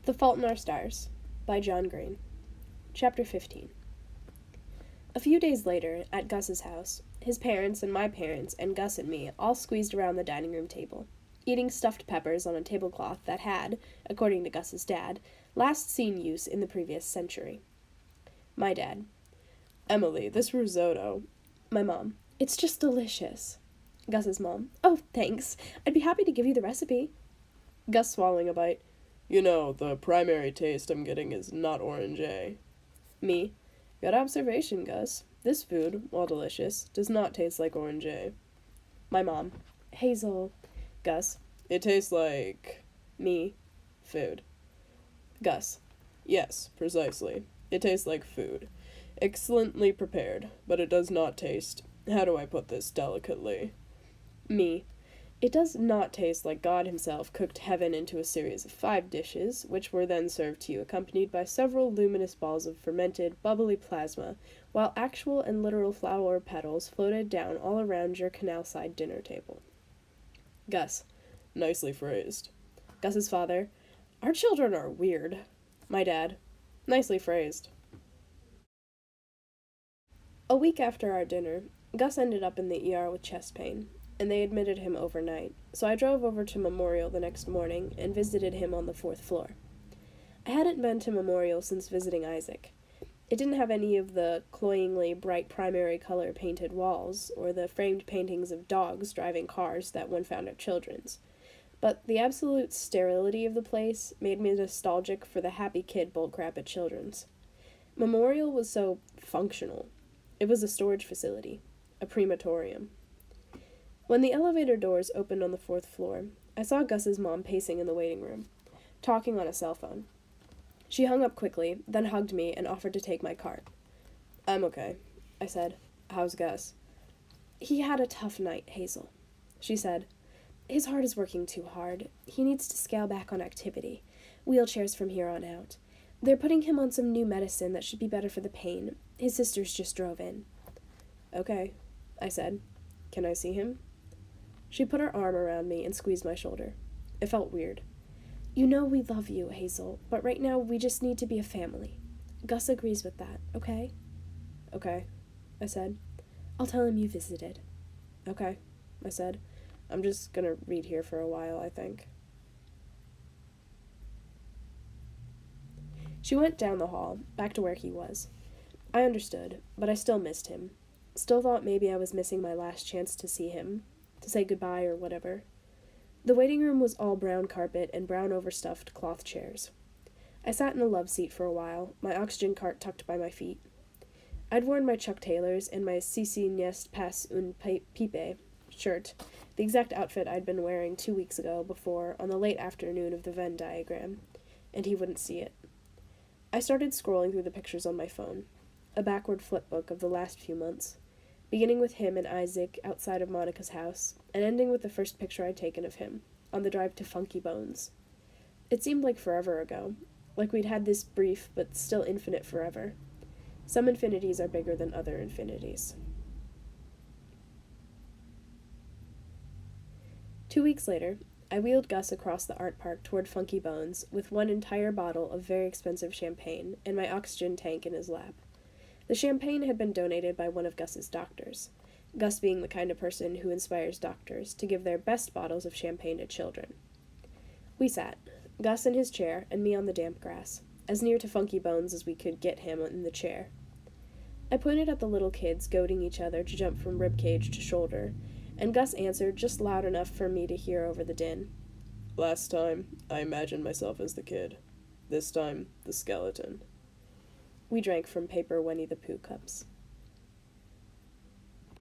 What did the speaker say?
The Fault in Our Stars by John Green. Chapter 15. A few days later, at Gus's house, his parents and my parents and Gus and me all squeezed around the dining room table, eating stuffed peppers on a tablecloth that had, according to Gus's dad, last seen use in the previous century. My dad: "Emily, this risotto." My mom: "It's just delicious." Gus's mom: "Oh, thanks. I'd be happy to give you the recipe." Gus swallowing a bite: "You know, the primary taste I'm getting is not orange, eh?" Me: "Good observation, Gus. This food, while delicious, does not taste like orange, eh?" My mom: "Hazel." Gus: "It tastes like..." Me: "Food." Gus: "Yes, precisely. It tastes like food. Excellently prepared, but it does not taste... How do I put this delicately?" Me: "It does not taste like God himself cooked heaven into a series of 5 dishes, which were then served to you accompanied by several luminous balls of fermented, bubbly plasma, while actual and literal flower petals floated down all around your canal-side dinner table." Gus: "Nicely phrased." Gus's father: "Our children are weird." My dad: "Nicely phrased." A week after our dinner, Gus ended up in the ER with chest pain, and they admitted him overnight, so I drove over to Memorial the next morning and visited him on the 4th floor. I hadn't been to Memorial since visiting Isaac. It didn't have any of the cloyingly bright primary color painted walls, or the framed paintings of dogs driving cars that one found at Children's, but the absolute sterility of the place made me nostalgic for the happy kid bullcrap at Children's. Memorial was so functional. It was a storage facility, a crematorium. When the elevator doors opened on the 4th floor, I saw Gus's mom pacing in the waiting room, talking on a cell phone. She hung up quickly, then hugged me and offered to take my cart. "I'm okay," I said. "How's Gus?" "He had a tough night, Hazel," she said. "His heart is working too hard. He needs to scale back on activity. Wheelchairs from here on out. They're putting him on some new medicine that should be better for the pain. His sisters just drove in." "Okay," I said. "Can I see him?" She put her arm around me and squeezed my shoulder. It felt weird. "You know we love you, Hazel, but right now we just need to be a family. Gus agrees with that, okay?" "Okay," I said. "I'll tell him you visited." "Okay," I said. "I'm just gonna read here for a while, I think." She went down the hall, back to where he was. I understood, but I still missed him. Still thought maybe I was missing my last chance to see him, to say goodbye or whatever. The waiting room was all brown carpet and brown overstuffed cloth chairs. I sat in a love seat for a while, my oxygen cart tucked by my feet. I'd worn my Chuck Taylors and my "Ceci n'est pas un pipe" shirt, the exact outfit I'd been wearing 2 weeks ago before on the late afternoon of the Venn diagram, and he wouldn't see it. I started scrolling through the pictures on my phone, a backward flipbook of the last few months, beginning with him and Isaac outside of Monica's house, and ending with the first picture I'd taken of him, on the drive to Funky Bones. It seemed like forever ago, like we'd had this brief but still infinite forever. Some infinities are bigger than other infinities. 2 weeks later, I wheeled Gus across the art park toward Funky Bones with one entire bottle of very expensive champagne and my oxygen tank in his lap. The champagne had been donated by one of Gus's doctors, Gus being the kind of person who inspires doctors to give their best bottles of champagne to children. We sat, Gus in his chair and me on the damp grass, as near to Funky Bones as we could get him in the chair. I pointed at the little kids goading each other to jump from ribcage to shoulder, and Gus answered just loud enough for me to hear over the din. "Last time, I imagined myself as the kid. This time, the skeleton." We drank from paper Winnie the Pooh cups.